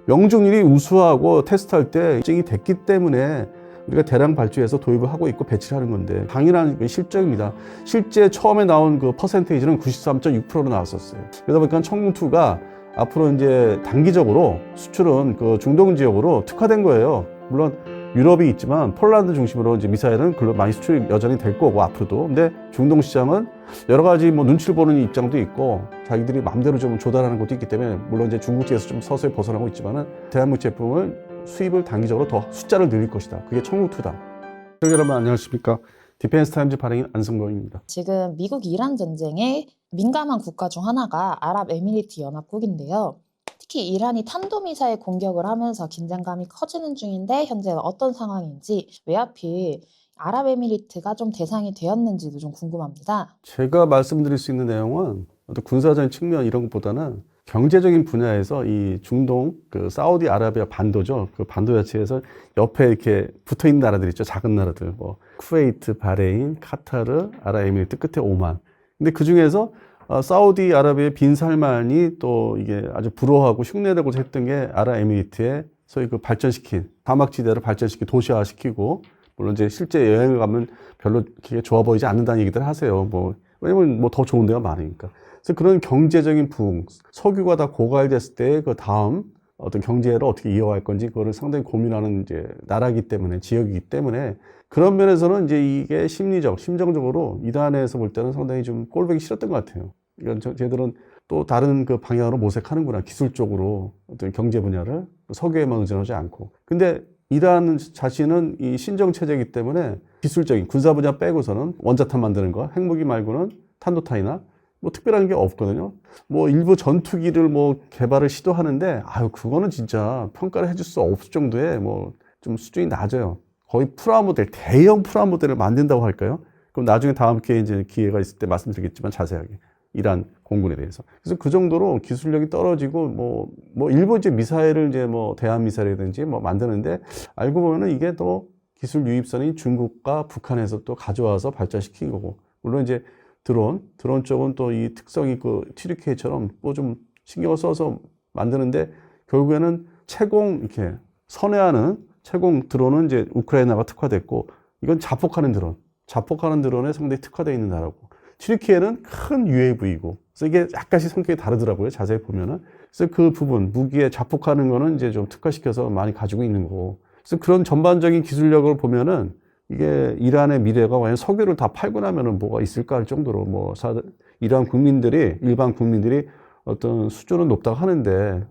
명중률이 우수하고 테스트할 때 입증이 됐기 때문에 우리가 대량 발주해서 도입을 하고 있고 배치를 하는 건데 당연한 실적입니다. 실제 처음에 나온 그 퍼센테이지는 93.6%로 나왔었어요. 그러다 보니까 청궁2가 앞으로 이제 단기적으로 수출은 그 중동 지역으로 특화된 거예요. 물론 유럽이 있지만 폴란드 중심으로 이제 미사일은 많이 수출이 여전히 될 거고 앞으로도. 근데 중동 시장은 여러 가지 뭐 눈치를 보는 입장도 있고 자기들이 마음대로 좀 조달하는 것도 있기 때문에 물론 이제 중국 측에서 좀 서서히 벗어나고 있지만은 대한민국 제품을 수입을 단기적으로 더 숫자를 늘릴 것이다. 그게 청궁2다. 여러분 안녕하십니까? 디펜스 타임즈 발행인 안성범입니다. 지금 미국 이란 전쟁에 민감한 국가 중 하나가 아랍에미리트 연합국인데요. 특히 이란이 탄도미사일 공격을 하면서 긴장감이 커지는 중인데 현재는 어떤 상황인지, 왜 하필 아랍에미리트가 좀 대상이 되었는지도 좀 궁금합니다. 제가 말씀드릴 수 있는 내용은 어떤 군사적인 측면 이런 것보다는 경제적인 분야에서 이 중동 그 사우디아라비아 반도죠. 그 반도 자체에서 옆에 이렇게 붙어 있는 나라들 있죠. 작은 나라들 뭐 쿠웨이트, 바레인, 카타르, 아랍에미리트 끝에 오만. 근데 그 중에서 사우디아라비아의 빈 살만이 또 이게 아주 부러워하고 흉내내고자 했던 게 아랍에미리트의 소위 그 발전시킨 사막지대를 발전시키고 도시화시키고 물론 이제 실제 여행을 가면 별로 그게 좋아 보이지 않는다는 얘기들 하세요. 뭐 왜냐면 뭐 더 좋은 데가 많으니까. 그래서 그런 경제적인 부흥, 석유가 다 고갈됐을 때 그 다음 어떤 경제를 어떻게 이어갈 건지 그거를 상당히 고민하는 이제 나라이기 때문에 지역이기 때문에 그런 면에서는 이제 이게 심정적으로 이란에서 볼 때는 상당히 좀 꼴보기 싫었던 것 같아요. 이건 쟤들은 또 다른 그 방향으로 모색하는구나. 기술적으로 어떤 경제 분야를 석유에만 의존하지 않고. 근데 이란 자신은 이 신정체제이기 때문에 기술적인 군사 분야 빼고서는 원자탄 만드는 거, 핵무기 말고는 탄도탄이나 뭐 특별한 게 없거든요. 뭐 일부 전투기를 뭐 개발을 시도하는데 그거는 진짜 평가를 해줄 수 없을 정도의 뭐 좀 수준이 낮아요. 거의 프라모델, 대형 프라모델을 만든다고 할까요? 그럼 나중에 다음 기회에 이제 기회가 있을 때 말씀드리겠지만 자세하게 이란 공군에 대해서. 그래서 그 정도로 기술력이 떨어지고 뭐 일부 이제 미사일을 이제 뭐 대한 미사일이든지 뭐 만드는데 알고 보면은 이게 또 기술 유입선이 중국과 북한에서 또 가져와서 발전시킨 거고. 물론 이제 드론 쪽은 또 이 특성이 그 TDK처럼 뭐 좀 신경을 써서 만드는데 결국에는 이렇게 선회하는 채공 드론은 이제 우크라이나가 특화됐고 이건 자폭하는 드론에 상당히 특화되어 있는 나라고. 튀르키예는 큰 UAV이고, 그래서 이게 약간씩 성격이 다르더라고요. 자세히 보면은. 그래서 그 부분, 무기에 자폭하는 거는 이제 좀 특화시켜서 많이 가지고 있는 거고. 그래서 그런 전반적인 기술력을 보면은 이게 이란의 미래가 과연 석유를 다 팔고 나면은 뭐가 있을까 할 정도로 이란 일반 국민들이 어떤 수준은 높다고 하는데,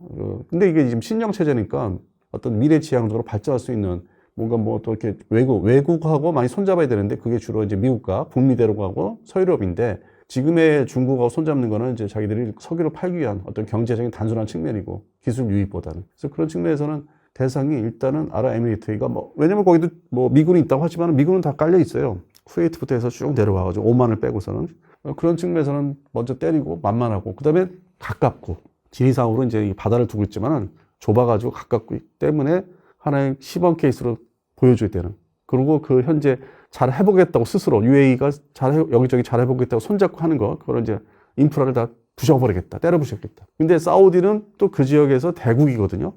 근데 이게 지금 신정체제니까 어떤 미래 지향적으로 발전할 수 있는 뭔가 뭐 또 이렇게 외국하고 많이 손잡아야 되는데 그게 주로 이제 미국과 북미 대륙하고 서유럽인데 지금의 중국하고 손잡는 거는 이제 자기들이 석유를 팔기 위한 어떤 경제적인 단순한 측면이고 기술 유입보다는. 그래서 그런 측면에서는 대상이 일단은 아랍에미리트가 왜냐면 거기도 뭐 미군이 있다고 하지만 미군은 다 깔려 있어요. 쿠웨이트부터 해서 쭉 내려와가지고 오만을 빼고서는. 그런 측면에서는 먼저 때리고 만만하고 그 다음에 가깝고 지리상으로 이제 이 바다를 두고 있지만은 좁아가지고 가깝기 때문에 하나의 시범 케이스로 보여줘야 되는. 그리고 그 현재 잘 해보겠다고 스스로 UAE가 여기저기 잘 해보겠다고 손잡고 하는 거, 그걸 이제 인프라를 다 부셔버리겠다, 때려부시겠다. 근데 사우디는 또 그 지역에서 대국이거든요.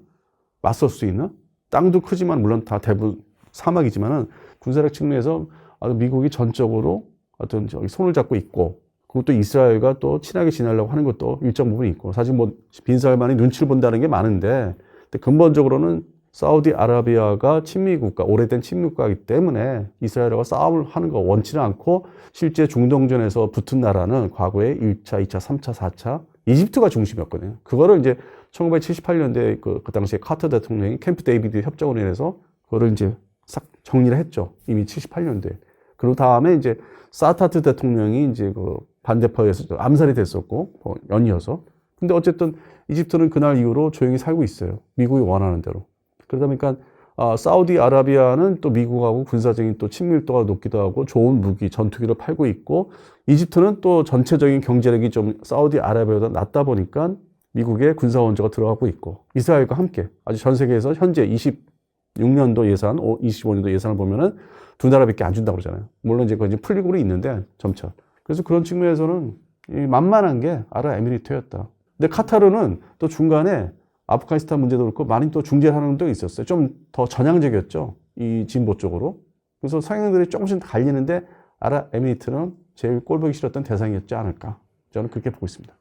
맞설 수 있는. 땅도 크지만 물론 다 대부분 사막이지만은 군사력 측면에서 아주 미국이 전적으로 어떤 저기 손을 잡고 있고, 그것도 이스라엘과 또 친하게 지내려고 하는 것도 일정 부분 있고, 사실 뭐 빈살만이 눈치를 본다는 게 많은데, 근데 근본적으로는 사우디아라비아가 친미국가, 오래된 친미국가이기 때문에 이스라엘과 싸움을 하는 거 원치는 않고 실제 중동전에서 붙은 나라는 과거에 1차, 2차, 3차, 4차 이집트가 중심이었거든요. 그거를 이제 1978년대 그 당시에 카터 대통령이 캠프 데이비드 협정으로 인해서 그거를 이제 싹 정리를 했죠. 이미 78년도에. 그리고 다음에 이제 사타트 대통령이 이제 그 반대파에서 암살이 됐었고, 연이어서. 근데 어쨌든 이집트는 그날 이후로 조용히 살고 있어요. 미국이 원하는 대로. 그러다 보니까 사우디아라비아는 또 미국하고 군사적인 또 친밀도가 높기도 하고 좋은 무기, 전투기를 팔고 있고, 이집트는 또 전체적인 경제력이 좀 사우디아라비아보다 낮다 보니까 미국의 군사 원조가 들어가고 있고, 이스라엘과 함께 아주 전 세계에서 현재 26년도 예산, 25년도 예산을 보면은 두 나라밖에 안 준다고 그러잖아요. 물론 이제 그건 이제 풀리고는 있는데 점차. 그래서 그런 측면에서는 만만한 게 아랍에미리트였다. 근데 카타르는 또 중간에 아프가니스탄 문제도 그렇고 많이 또 중재하는 데도 있었어요. 좀 더 전향적이었죠. 이 진보 쪽으로. 그래서 성향들이 조금씩 갈리는데 아랍에미리트는 제일 꼴보기 싫었던 대상이었지 않을까. 저는 그렇게 보고 있습니다.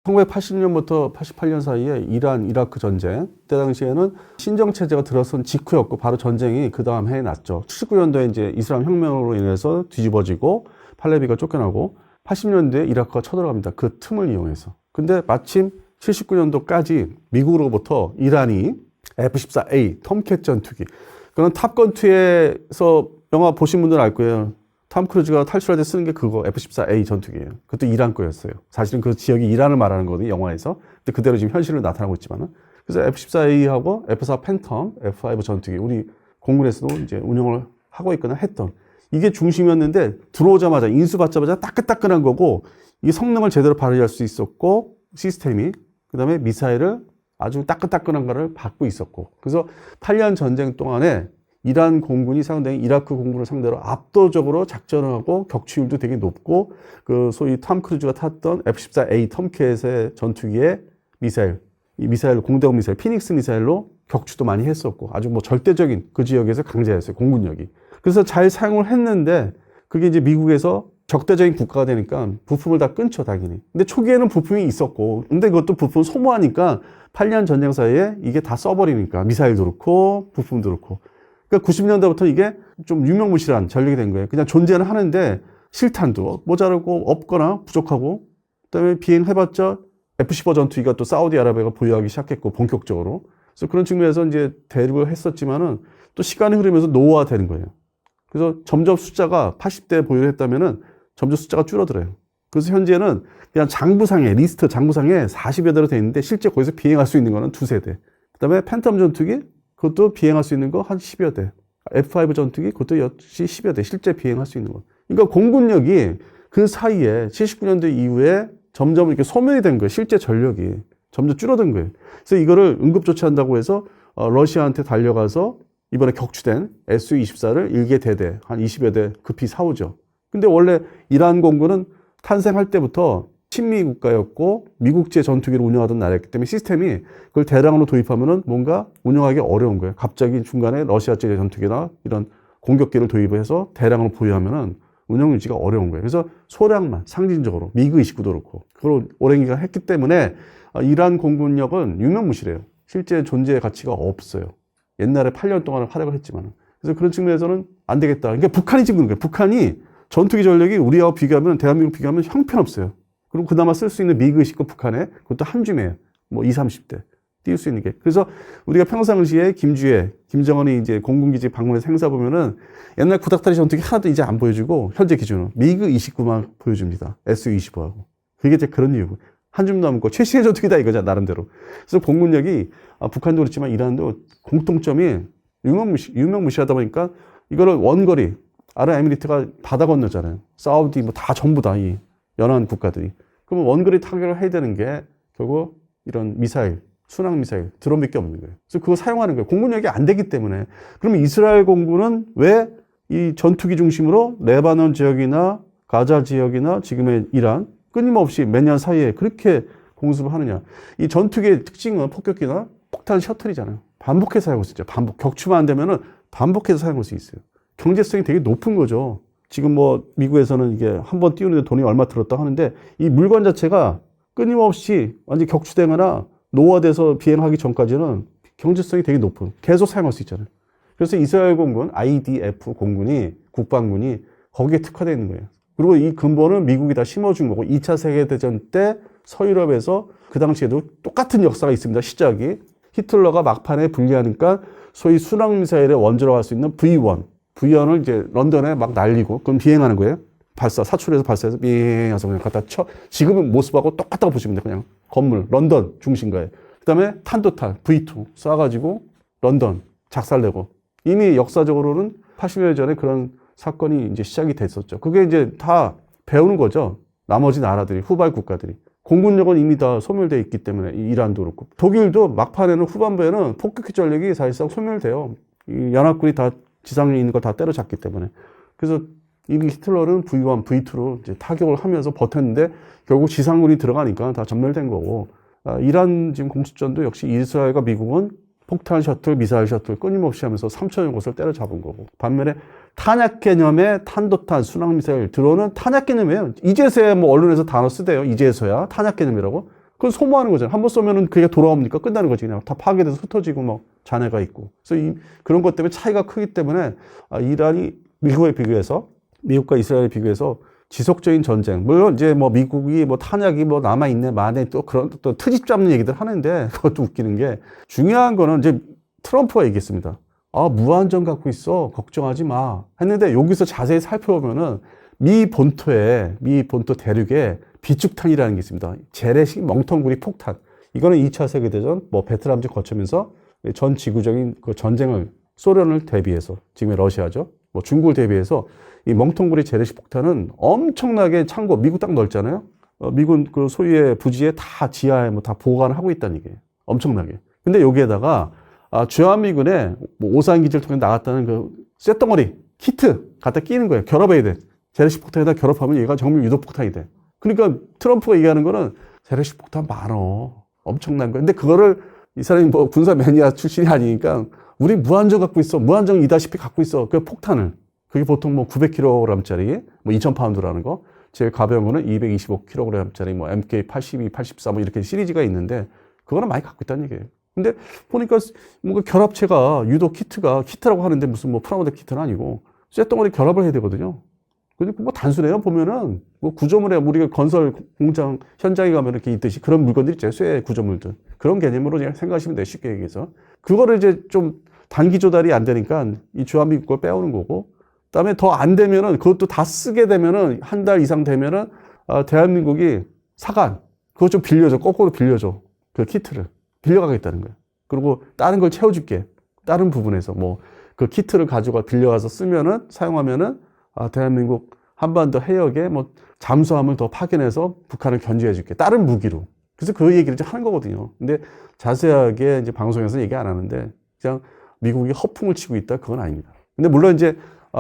1980년부터 88년 사이에 이란, 이라크 전쟁, 그때 당시에는 신정체제가 들어선 직후였고 바로 전쟁이 그 다음 해에 났죠. 79년도에 이제 이슬람 혁명으로 인해서 뒤집어지고 팔레비가 쫓겨나고 80년대에 이라크가 쳐들어갑니다. 그 틈을 이용해서. 근데 마침 79년도까지 미국으로부터 이란이 F-14A 톰캣 전투기, 그런 탑건2에서 영화 보신 분들은 알 거예요. 톰 크루즈가 탈출할 때 쓰는 게 그거 F-14A 전투기예요. 그것도 이란 거였어요. 사실은 그 지역이 이란을 말하는 거거든요, 영화에서. 근데 그대로 지금 현실로 나타나고 있지만은. 그래서 F-14A하고 F-4 팬텀, F-5 전투기, 우리 공군에서도 이제 운영을 하고 있거나 했던. 이게 중심이었는데 들어오자마자, 인수받자마자 따끈따끈한 거고, 이게 성능을 제대로 발휘할 수 있었고, 시스템이. 그 다음에 미사일을 아주 따끈따끈한 거를 받고 있었고. 그래서 8년 전쟁 동안에 이란 공군이 상당히 이라크 공군을 상대로 압도적으로 작전을 하고 격추율도 되게 높고 그 소위 톰 크루즈가 탔던 F-14A 톰캣의 전투기의 미사일, 이 미사일 공대공 미사일 피닉스 미사일로 격추도 많이 했었고 아주 뭐 절대적인 그 지역에서 강자였어요, 공군력이. 그래서 잘 사용을 했는데 그게 이제 미국에서 적대적인 국가가 되니까 부품을 다 끊죠, 당연히. 근데 초기에는 부품이 있었고 근데 그것도 부품 소모하니까 8년 전쟁 사이에 이게 다 써버리니까 미사일도 그렇고 부품도 그렇고. 그러니까 90년대부터 이게 좀 유명무실한 전력이 된 거예요. 그냥 존재는 하는데 실탄도 모자르고 없거나 부족하고, 그다음에 비행해봤자 F-15 전투기가 또 사우디아라비아가 보유하기 시작했고 본격적으로. 그래서 그런 측면에서 이제 대립을 했었지만은 또 시간이 흐르면서 노후화되는 거예요. 그래서 점점 숫자가 80대 보유를 했다면은 점점 숫자가 줄어들어요. 그래서 현재는 그냥 장부상에 리스트 장부상에 40여 대로 돼 있는데 실제 거기서 비행할 수 있는 거는 두세 대. 그다음에 팬텀 전투기 그것도 비행할 수 있는 거 한 10여 대. F5 전투기 그것도 역시 10여 대. 실제 비행할 수 있는 거. 그러니까 공군력이 그 사이에 79년도 이후에 점점 이렇게 소멸이 된 거예요. 실제 전력이. 점점 줄어든 거예요. 그래서 이거를 응급조치한다고 해서 러시아한테 달려가서 이번에 격추된 Su-24를 일개 대대, 한 20여 대 급히 사오죠. 근데 원래 이란 공군은 탄생할 때부터 친미 국가였고 미국제 전투기를 운영하던 나라였기 때문에 시스템이 그걸 대량으로 도입하면은 뭔가 운영하기 어려운 거예요. 갑자기 중간에 러시아제 전투기나 이런 공격기를 도입해서 대량으로 보유하면은 운영 유지가 어려운 거예요. 그래서 소량만 상징적으로 미그 29도 그렇고 그걸 오랜 기간 했기 때문에 이란 공군력은 유명무실해요. 실제 존재의 가치가 없어요. 옛날에 8년 동안 활약을 했지만. 그래서 그런 측면에서는 안 되겠다. 그러니까 북한이 지금 그런 거예요. 북한이 전투기 전력이 우리하고 비교하면, 대한민국 비교하면 형편없어요. 그리고 그나마 쓸 수 있는 미그 29 북한에 그것도 한 줌이에요. 뭐 20, 30대. 띄울 수 있는 게. 그래서 우리가 평상시에 김주혜, 김정은이 이제 공군기지 방문해서 행사 보면은 옛날 구닥다리 전투기 하나도 이제 안 보여주고 현재 기준으로 미그 29만 보여줍니다. Su-25하고. 그게 이제 그런 이유고. 한 줌 남고 최신의 전투기다 이거죠, 나름대로. 그래서 공군력이 북한도 그렇지만 이란도 공통점이 유명무시하다 보니까 이거를 원거리, 아랍에미리트가 바다 건너잖아요. 사우디 뭐 다 전부 다 이 연안 국가들이. 그러면 원거리 타격을 해야 되는 게 결국 이런 미사일, 순항 미사일, 드론밖에 없는 거예요. 그래서 그거 사용하는 거예요. 공군력이 안 되기 때문에. 그러면 이스라엘 공군은 왜 이 전투기 중심으로 레바논 지역이나 가자 지역이나 지금의 이란 끊임없이 몇 년 사이에 그렇게 공습을 하느냐. 이 전투기의 특징은 폭격기나 폭탄 셔틀이잖아요. 반복해서 사용할 수 있죠. 반복. 격추만 안 되면은 반복해서 사용할 수 있어요. 경제성이 되게 높은 거죠. 지금 뭐 미국에서는 이게 한 번 띄우는데 돈이 얼마 들었다 하는데 이 물건 자체가 끊임없이 완전히 격추되거나 노화돼서 비행하기 전까지는 경제성이 되게 높은, 계속 사용할 수 있잖아요. 그래서 이스라엘 공군, IDF 공군이, 국방군이 거기에 특화되어 있는 거예요. 그리고 이 근본은 미국이 다 심어준 거고 2차 세계대전 때 서유럽에서 그 당시에도 똑같은 역사가 있습니다. 시작이. 히틀러가 막판에 분리하니까 소위 순항미사일의 원조라고 할 수 있는 V1. V1을 이제 런던에 막 날리고 그럼 비행하는 거예요. 사출해서 발사해서 비행해서 그냥 갖다 쳐. 지금은 모습하고 똑같다고 보시면 돼요. 그냥 건물, 런던 중심가에. 그 다음에 탄도탄 V2 쏴가지고 런던 작살내고. 이미 역사적으로는 80년 전에 그런 사건이 이제 시작이 됐었죠. 그게 이제 다 배우는 거죠. 나머지 나라들이, 후발 국가들이. 공군력은 이미 다 소멸되어 있기 때문에, 이란도 그렇고. 독일도 막판에는, 후반부에는 폭격기 전력이 사실상 소멸돼요. 이 연합군이 다 지상에 있는 걸 다 때려잡기 때문에. 그래서 이 히틀러는 V1, V2로 이제 타격을 하면서 버텼는데 결국 지상군이 들어가니까 다 전멸된 거고, 이란 지금 공습전도 역시 이스라엘과 미국은 폭탄 셔틀, 미사일 셔틀 끊임없이 하면서 3천여 곳을 때려잡은 거고, 반면에 탄약 개념의 탄도탄, 순항미사일, 드론은 탄약 개념이에요. 이제서야 뭐 언론에서 단어 쓰대요. 이제서야 탄약 개념이라고. 그건 소모하는 거잖아요. 한번 쏘면은 그게 돌아옵니까? 끝나는 거지. 그냥 다 파괴돼서 흩어지고 막 잔해가 있고. 그래서 그런 것 때문에 차이가 크기 때문에 이란이 미국과 이스라엘에 비교해서 지속적인 전쟁. 물론 이제 뭐 미국이 뭐 탄약이 뭐 남아있네, 만에 또 그런 또 트집 잡는 얘기들 하는데 그것도 웃기는 게 중요한 거는 이제 트럼프가 얘기했습니다. 무한정 갖고 있어. 걱정하지 마. 했는데 여기서 자세히 살펴보면은 미 본토 대륙에 비축탄이라는 게 있습니다. 재래식 멍텅구리 폭탄. 이거는 2차 세계대전, 뭐 베트남전 거치면서 전 지구적인 그 전쟁을 소련을 대비해서, 지금의 러시아죠. 뭐 중국을 대비해서 이 멍텅구리 재래식 폭탄은 엄청나게 창고, 미국 땅 넓잖아요. 미군 그 소유의 부지에 다 지하에 뭐 다 보관을 하고 있다는 얘기예요. 엄청나게. 근데 여기에다가 주한미군의 뭐 오산 기지를 통해 나갔다는 그 쇳덩어리 키트 갖다 끼는 거예요. 결합해야 돼. 재래식 폭탄에다 결합하면 얘가 정밀 유도 폭탄이 돼. 그러니까 트럼프가 얘기하는 거는 재래식 폭탄 많어. 엄청난 거. 근데 그거를 이 사람이 뭐 군사 매니아 출신이 아니니까 우리 무한정 갖고 있어. 무한정 이다시피 갖고 있어. 그 폭탄을. 그게 보통 뭐 900kg짜리, 뭐 2000파운드라는 거. 제일 가벼운 거는 225kg짜리, 뭐 MK82, 84, 뭐 이렇게 시리즈가 있는데, 그거는 많이 갖고 있다는 얘기예요. 근데 보니까 뭔가 결합체가, 유도 키트라고 하는데 무슨 뭐 프라모델 키트는 아니고, 쇳덩어리 결합을 해야 되거든요. 근데 뭐 단순해요. 보면은, 뭐 구조물에 우리가 건설 공장 현장에 가면 이렇게 있듯이 그런 물건들이 있잖아요. 쇠 구조물들. 그런 개념으로 그냥 생각하시면 돼요. 쉽게 얘기해서. 그거를 이제 좀 단기 조달이 안 되니까 이 주한미국 걸 빼오는 거고, 그다음에 더 안 되면은 그것도 다 쓰게 되면은 한 달 이상 되면은 대한민국이 사관 그거 좀 빌려줘. 거꾸로 빌려줘. 그 키트를 빌려가겠다는 거예요. 그리고 다른 걸 채워줄게. 다른 부분에서 뭐 그 키트를 가져가 빌려가서 쓰면은 사용하면은 대한민국 한반도 해역에 뭐 잠수함을 더 파견해서 북한을 견제해줄게. 다른 무기로. 그래서 그 얘기를 이제 하는 거거든요. 근데 자세하게 이제 방송에서 얘기 안 하는데 그냥 미국이 허풍을 치고 있다. 그건 아닙니다. 근데 물론 이제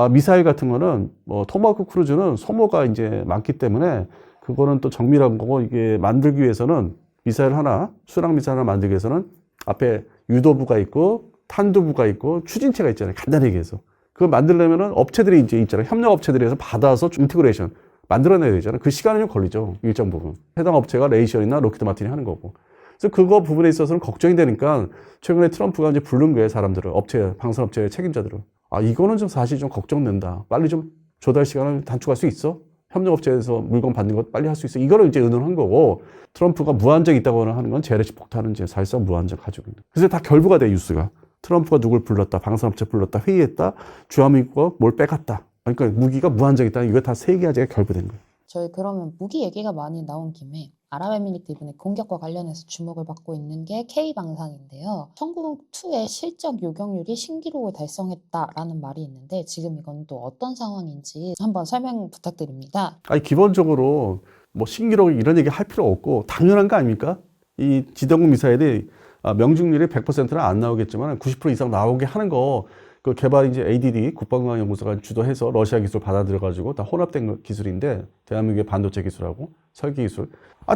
미사일 같은 거는 뭐 토마호크 크루즈는 소모가 이제 많기 때문에 그거는 또 정밀한 거고, 이게 만들기 위해서는 미사일 하나, 순항 미사일 하나 만들기 위해서는 앞에 유도부가 있고 탄두부가 있고 추진체가 있잖아요. 간단히 얘기해서. 그걸 만들려면은 업체들이 이제 있잖아요. 협력 업체들이 해서 받아서 인티그레이션 만들어내야 되잖아요. 그 시간이 좀 걸리죠. 일정 부분. 해당 업체가 레이션이나 로키드 마틴이 하는 거고. 그래서 그거 부분에 있어서는 걱정이 되니까 최근에 트럼프가 이제 부른 거예요. 사람들을. 방산업체 책임자들을. 이거는 좀 사실 좀 걱정된다. 빨리 좀 조달 시간을 단축할 수 있어? 협력업체에서 물건 받는 것 빨리 할 수 있어? 이거를 이제 의논한 거고, 트럼프가 무한정 있다고 하는 건 재래식 폭탄은 이제 사실상 무한정 가지고 있는. 그래서 다 결부가 돼, 뉴스가. 트럼프가 누굴 불렀다, 방산업체 불렀다, 회의했다, 주한미국과 뭘 빼갔다. 그러니까 무기가 무한정 있다. 이거 다 세 가지가 결부된 거예요. 저희 그러면 무기 얘기가 많이 나온 김에 아랍에미리트 이번에 공격과 관련해서 주목을 받고 있는 게 K방산인데요. 천궁2의 실적 요격률이 신기록을 달성했다라는 말이 있는데 지금 이건 또 어떤 상황인지 한번 설명 부탁드립니다. 기본적으로 뭐 신기록 이런 얘기 할 필요 없고 당연한 거 아닙니까? 이 지대공 미사일이 명중률이 100%는 안 나오겠지만 90% 이상 나오게 하는 거, 그 개발 이제 ADD 국방과학연구소가 주도해서 러시아 기술 받아들여가지고 다 혼합된 기술인데, 대한민국의 반도체 기술하고 설계 기술.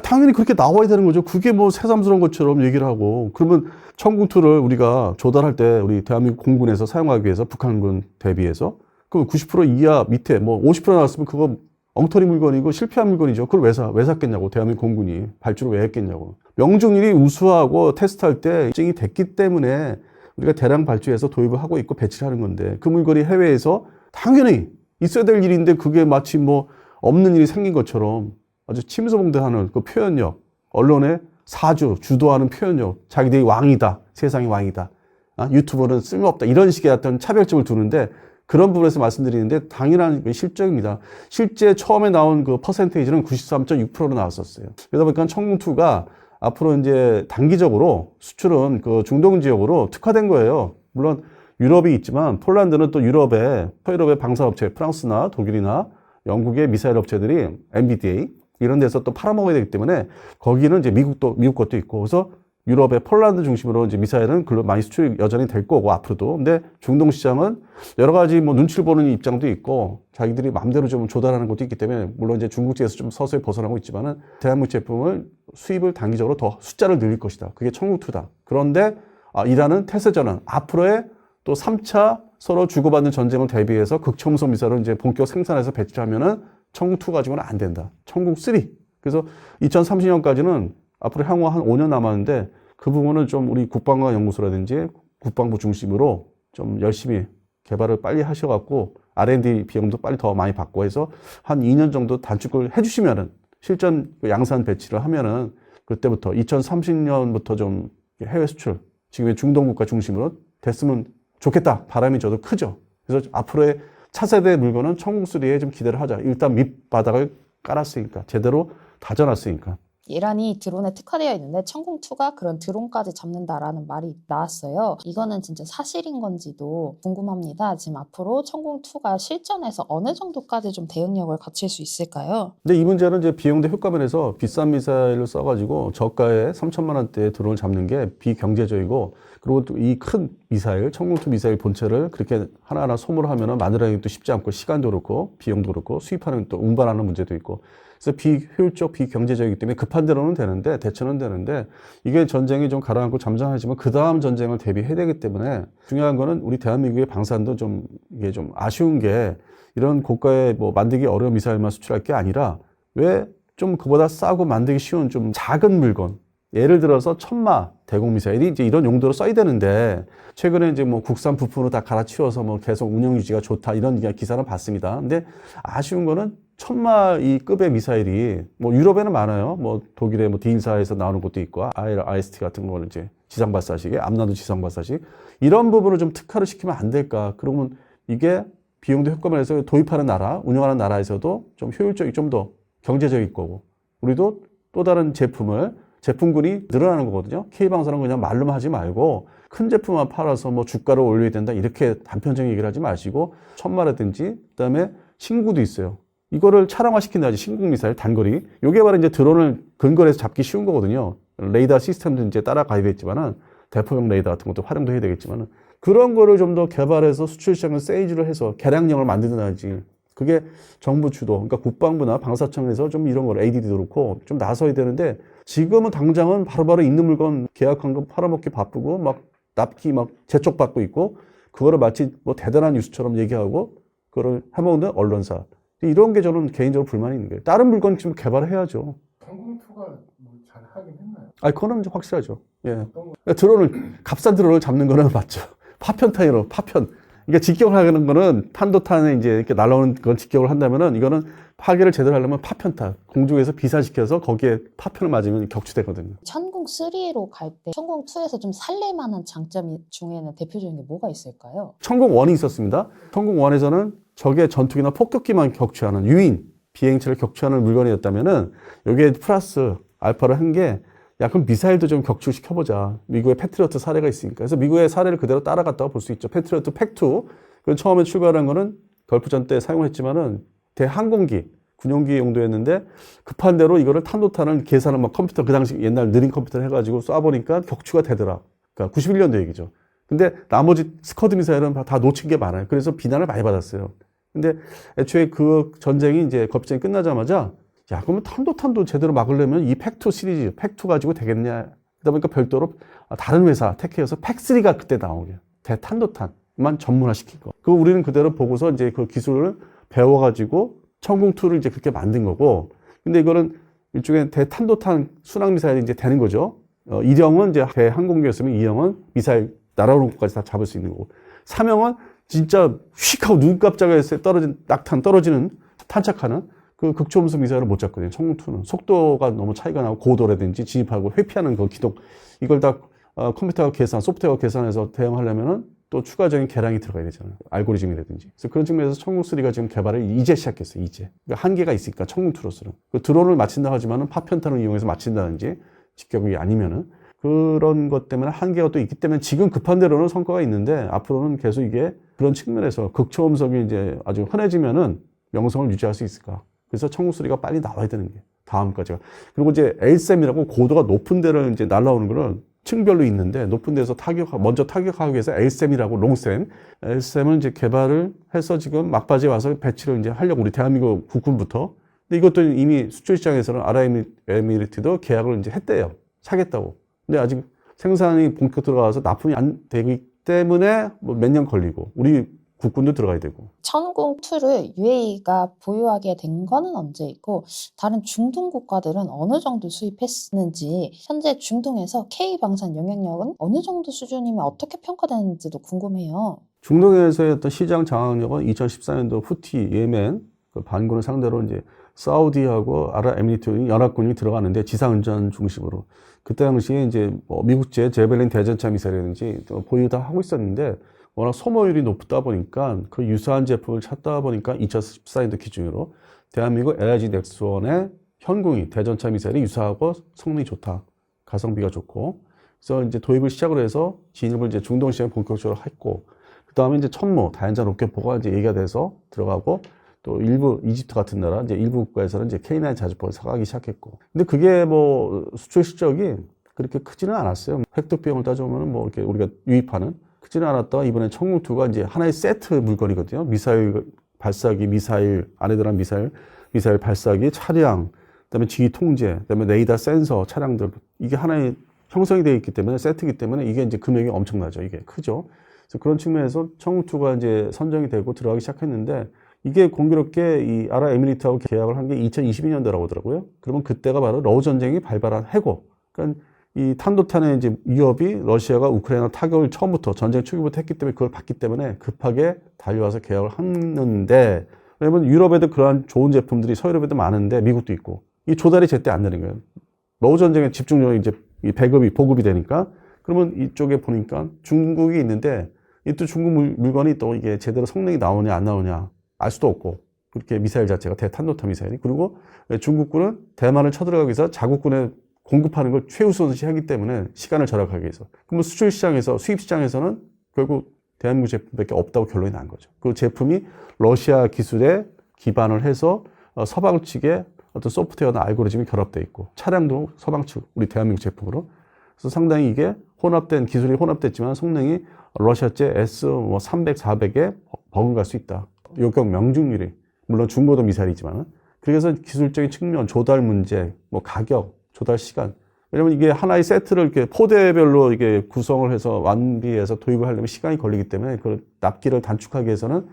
당연히 그렇게 나와야 되는 거죠. 그게 뭐 새삼스러운 것처럼 얘기를 하고. 그러면 천궁2를 우리가 조달할 때 우리 대한민국 공군에서 사용하기 위해서 북한군 대비해서 그 90% 이하 밑에 뭐 50% 나왔으면 그거 엉터리 물건이고 실패한 물건이죠. 그걸 왜 샀겠냐고. 대한민국 공군이 발주를 왜 했겠냐고. 명중률이 우수하고 테스트할 때 입증이 됐기 때문에 우리가 대량 발주해서 도입을 하고 있고 배치를 하는 건데, 그 물건이 해외에서 당연히 있어야 될 일인데 그게 마치 뭐 없는 일이 생긴 것처럼 아주 침소봉대하는 그 표현력, 언론의 주도하는 표현력, 자기들이 왕이다, 세상의 왕이다, 유튜버는 쓸모없다, 이런 식의 어떤 차별점을 두는데, 그런 부분에서 말씀드리는데 당연한 실적입니다. 실제 처음에 나온 그 퍼센테이지는 93.6%로 나왔었어요. 그러다 보니까 천궁2가 앞으로 이제 단기적으로 수출은 그 중동 지역으로 특화된 거예요. 물론 유럽이 있지만 폴란드는 또 서유럽의 방산업체, 프랑스나 독일이나 영국의 미사일 업체들이 MBDA 이런 데서 또 팔아먹어야 되기 때문에 거기는 이제 미국 것도 있고, 그래서 유럽의 폴란드 중심으로 이제 미사일은 글로 많이 수출이 여전히 될 거고 앞으로도. 근데 중동 시장은 여러 가지 뭐 눈치를 보는 입장도 있고 자기들이 마음대로 좀 조달하는 것도 있기 때문에 물론 이제 중국제에서 좀 서서히 벗어나고 있지만은 대한민국 제품을 수입을 단기적으로 더 숫자를 늘릴 것이다. 그게 청국투다. 그런데 이란은 태세전환 앞으로의 또 3차 서로 주고받는 전쟁을 대비해서 극초음속 미사일을 이제 본격 생산해서 배치하면은 청국2 가지고는 안 된다. 청국3. 그래서 2030년까지는 앞으로 향후 한 5년 남았는데 그 부분을 좀 우리 국방과 연구소라든지 국방부 중심으로 좀 열심히 개발을 빨리 하셔갖고 R&D 비용도 빨리 더 많이 받고 해서 한 2년 정도 단축을 해주시면은 실전 양산 배치를 하면은 그때부터 2030년부터 좀 해외 수출 지금의 중동 국가 중심으로 됐으면 좋겠다. 바람이 저도 크죠. 그래서 앞으로의 차세대 물건은 청국3에 좀 기대를 하자. 일단 밑바닥을 깔았으니까 제대로 다져놨으니까. 이란이 드론에 특화되어 있는데 청궁2가 그런 드론까지 잡는다라는 말이 나왔어요. 이거는 진짜 사실인 건지도 궁금합니다. 지금 앞으로 청궁2가 실전에서 어느 정도까지 좀 대응력을 갖출 수 있을까요? 근데 이 문제는 이제 비용 대 효과 면에서 비싼 미사일을 써가지고 저가에 3천만 원대의 드론을 잡는 게 비경제적이고 그리고 또 이 큰 미사일, 청궁2 미사일 본체를 그렇게 하나하나 소모를 하면은 만들어내기 도 쉽지 않고 시간도 그렇고 비용도 그렇고 수입하는 또 운반하는 문제도 있고 그래서 비효율적, 비경제적이기 때문에 급한 대로는 되는데 대처는 되는데 이게 전쟁이 좀 가라앉고 잠잠하지만 그 다음 전쟁을 대비해야 되기 때문에 중요한 거는 우리 대한민국의 방산도 좀 이게 좀 아쉬운 게 이런 고가의 뭐 만들기 어려운 미사일만 수출할 게 아니라 왜 좀 그보다 싸고 만들기 쉬운 좀 작은 물건 예를 들어서 천마 대공 미사일이 이제 이런 용도로 써야 되는데 최근에 이제 뭐 국산 부품으로 다 갈아치워서 뭐 계속 운영 유지가 좋다 이런 기사는 봤습니다. 근데 아쉬운 거는 천마 이 급의 미사일이 뭐 유럽에는 많아요. 뭐 독일의 뭐 D14에서 나오는 것도 있고 IST 같은 거는 이제 지상 발사식에 암나도 지상 발사식 이런 부분을 좀 특화를 시키면 안 될까? 그러면 이게 비용도 효과면에서 도입하는 나라, 운영하는 나라에서도 좀 효율적이 좀 더 경제적일 거고 우리도 또 다른 제품군이 늘어나는 거거든요. K방사는 그냥 말로만 하지 말고 큰 제품만 팔아서 뭐 주가를 올려야 된다 이렇게 단편적인 얘기를 하지 마시고 천마라든지 그다음에 신구도 있어요. 이거를 차량화시킨다지 신궁미사일 단거리. 요게 바로 이제 드론을 근거리에서 잡기 쉬운 거거든요. 레이더 시스템도 이제 따라가야겠지만은 대포용 레이더 같은 것도 활용도 해야 되겠지만은 그런 거를 좀 더 개발해서 수출 시장을 세이지를 해서 개량형을 만든다든지 그게 정부 주도, 그러니까 국방부나 방사청에서 좀 이런 걸 ADD도 그렇고 좀 나서야 되는데 지금은 당장은 바로바로 있는 물건 계약한 거 팔아먹기 바쁘고 막 납기 막 재촉받고 있고 그거를 마치 뭐 대단한 뉴스처럼 얘기하고 그거를 해먹는 언론사. 이런 게 저는 개인적으로 불만이 있는 거예요. 다른 물건 지금 개발해야죠. 청궁2가 뭐 잘 하긴 했나요? 아니, 그거는 좀 확실하죠. 예. 드론을, 값싼 드론을 잡는 거는 맞죠. 파편 타이로, 파편. 그러니까 직격을 하는 거는 탄도탄에 이제 이렇게 날아오는 건 직격을 한다면은 이거는 파괴를 제대로 하려면 파편타. 공중에서 비사시켜서 거기에 파편을 맞으면 격추되거든요. 천궁3로 갈 때 천궁2에서 좀 살릴만한 장점 중에는 대표적인 게 뭐가 있을까요? 천궁1이 있었습니다. 천궁1에서는 적의 전투기나 폭격기만 격추하는 유인, 비행체를 격추하는 물건이었다면은 여기에 플러스 알파를 한 게 야, 그럼 미사일도 좀 격추시켜보자. 미국의 패트리어트 사례가 있으니까. 그래서 미국의 사례를 그대로 따라갔다고 볼 수 있죠. 패트리어트 팩2. 그 처음에 출발한 거는 걸프전 때 사용했지만은 대항공기, 군용기 용도였는데 급한 대로 이거를 탄도탄을 계산을 막 컴퓨터 그 당시 옛날 느린 컴퓨터를 해가지고 쏴보니까 격추가 되더라. 그러니까 91년도 얘기죠. 근데 나머지 스커드 미사일은 다 놓친 게 많아요. 그래서 비난을 많이 받았어요. 근데 애초에 그 전쟁이 이제 걸프전이 끝나자마자 야, 그러면 탄도 제대로 막으려면 이 팩2 시리즈, 팩2 가지고 되겠냐. 그러다 보니까 별도로 다른 회사, 테크에서 팩3가 그때 나오게. 대탄도탄만 전문화시킨 거. 그거 우리는 그대로 보고서 이제 그 기술을 배워가지고 천궁2를 이제 그렇게 만든 거고. 근데 이거는 일종의 대탄도탄 순항미사일이 이제 되는 거죠. 1형은 이제 대항공기였으면 2형은 미사일 날아오는 것까지 다 잡을 수 있는 거고. 3형은 진짜 휙 하고 눈 깜짝에 떨어진, 낙탄 떨어지는, 탄착하는 그 극초음속 미사일을 못 잡거든요. 천궁2는. 속도가 너무 차이가 나고 고도라든지 진입하고 회피하는 그 기동. 이걸 다 컴퓨터가 계산, 소프트웨어가 계산해서 대응하려면은 또 추가적인 계량이 들어가야 되잖아요. 알고리즘이라든지. 그래서 그런 측면에서 천궁3가 지금 개발을 이제 시작했어요. 이제. 그러니까 한계가 있으니까 천궁2로서는. 그 드론을 맞춘다 하지만은 파편탄을 이용해서 맞춘다든지 직격이 아니면은 그런 것 때문에 한계가 또 있기 때문에 지금 급한 대로는 성과가 있는데 앞으로는 계속 이게 그런 측면에서 극초음속이 이제 아주 흔해지면은 명성을 유지할 수 있을까. 그래서 천궁3가 빨리 나와야 되는 게 다음까지가. 그리고 이제 LSAM이라고 고도가 높은 데를 이제 날아오는 거는 층별로 있는데 높은 데서 먼저 타격하기 위해서 LSAM이라고 롱샘, LSAM은 이제 개발을 해서 지금 막바지에 와서 배치를 이제 하려고 우리 대한민국 국군부터. 근데 이것도 이미 수출 시장에서는 아랍에미리트도 계약을 이제 했대요. 사겠다고. 근데 아직 생산이 본격 들어가서 납품이 안 되기 때문에 뭐 몇 년 걸리고 우리 국군도 들어가야 되고. 천궁2를 UAE가 보유하게 된 거는 언제이고 다른 중동 국가들은 어느 정도 수입했는지 현재 중동에서 K방산 영향력은 어느 정도 수준이면 어떻게 평가되는지도 궁금해요. 중동에서의 어떤 시장 장악력은 2014년도 후티, 예멘 그 반군을 상대로 이제 사우디하고 아랍에미리트 연합군이 들어가는데 지상운전 중심으로 그때 당시에 이제 뭐 미국제 제벨린 대전차 미사일이라든지 보유 다 하고 있었는데 워낙 소모율이 높다 보니까 그 유사한 제품을 찾다 보니까 2014년도 기준으로 대한민국 LIG 넥스원의 현궁이 대전차 미사일이 유사하고 성능이 좋다. 가성비가 좋고. 그래서 이제 도입을 시작을 해서 진입을 이제 중동 시장에 본격적으로 했고, 그 다음에 이제 천모, 다연자 로켓포가 이제 얘기가 돼서 들어가고, 또 일부 이집트 같은 나라, 이제 일부 국가에서는 이제 K9 자주포를 사가기 시작했고. 근데 그게 뭐 수출 실적이 그렇게 크지는 않았어요. 획득 비용을 따져보면 뭐 이렇게 우리가 유입하는 크지는 않았다가 이번에 천궁2가 이제 하나의 세트 물건이거든요. 미사일 발사기, 미사일, 안에 들어간 미사일 발사기, 차량, 그다음에 지휘 통제, 그다음에 레이더 센서, 차량들. 이게 하나의 형성이 되어 있기 때문에 세트이기 때문에 이게 이제 금액이 엄청나죠. 이게 크죠. 그래서 그런 측면에서 천궁2가 이제 선정이 되고 들어가기 시작했는데 이게 공교롭게 이 아랍에미리트하고 계약을 한 게 2022년도라고 하더라고요. 그러면 그때가 바로 러우 전쟁이 발발한 해고. 그러니까 이 탄도탄의 이제 위협이 러시아가 우크라이나 타격을 처음부터 전쟁 초기부터 했기 때문에 그걸 봤기 때문에 급하게 달려와서 계약을 했는데 왜냐면 유럽에도 그러한 좋은 제품들이 서유럽에도 많은데 미국도 있고 이 조달이 제때 안 되는 거예요. 러우 전쟁의 집중력이 이제 이 배급이 보급이 되니까 그러면 이쪽에 보니까 중국이 있는데 이 또 중국 물건이 또 이게 제대로 성능이 나오냐 안 나오냐 알 수도 없고 그렇게 미사일 자체가 대탄도탄 미사일이 그리고 중국군은 대만을 쳐들어가기 위해서 자국군에 공급하는 걸 최우선시하기 때문에 시간을 절약하기 위해서. 그러면 수출 시장에서, 수입 시장에서는 결국 대한민국 제품밖에 없다고 결론이 난 거죠. 그 제품이 러시아 기술에 기반을 해서 서방 측의 어떤 소프트웨어나 알고리즘이 결합되어 있고 차량도 서방 측, 우리 대한민국 제품으로. 그래서 상당히 이게 기술이 혼합됐지만 성능이 러시아제 S300, 400에 버금갈 수 있다. 요격 명중률이. 물론 중고도 미사일이지만. 그래서 기술적인 측면, 조달 문제, 뭐 가격, 조달 시간. 왜냐면 이게 하나의 세트를 이렇게 포대별로 이게 구성을 해서 완비해서 도입을 하려면 시간이 걸리기 때문에 그 납기를 단축하기 위해서는